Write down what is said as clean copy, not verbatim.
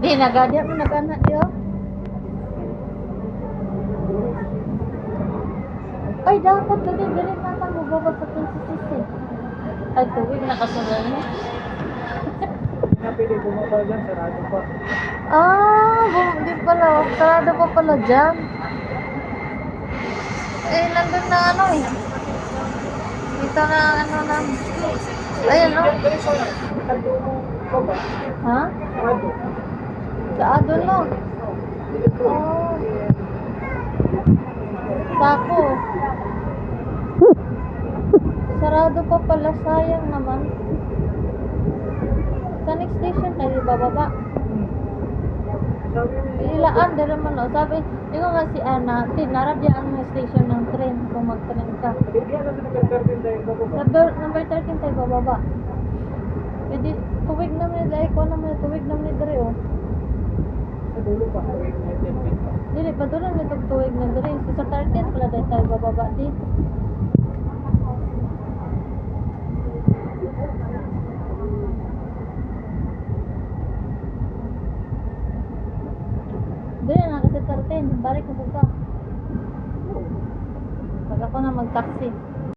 Di nagadi mo nagana di oh. Ay dapat dali mata mo babag sa sisi. Ay tuwing nakasunod mo. Napili bumaba dyan, sarado pa. Di pala. Sarado pa pala dyan. Nandun na ano eh. Dito na ano na. Ayan no. Ha? Sarado no. Sako. Sarado pa pala, sayang naman. Sa next station tayo bababa. Ilaan din naman o. Sabi, di ko nga si Ana, tinarap diyan ang station ng train kung mag-train ka. Number 13 tayo bababa. Pwede, tuwig naman dahil ko naman, tuwig naman diri o. Sa dulo pa, tuwig na yung pa. Dili, patuloy na tuwig na diri. So, sa 13 pala dahil tayo bababa di. Dili na kasi 13, balik ko ka. Pag ako na mag-taxi.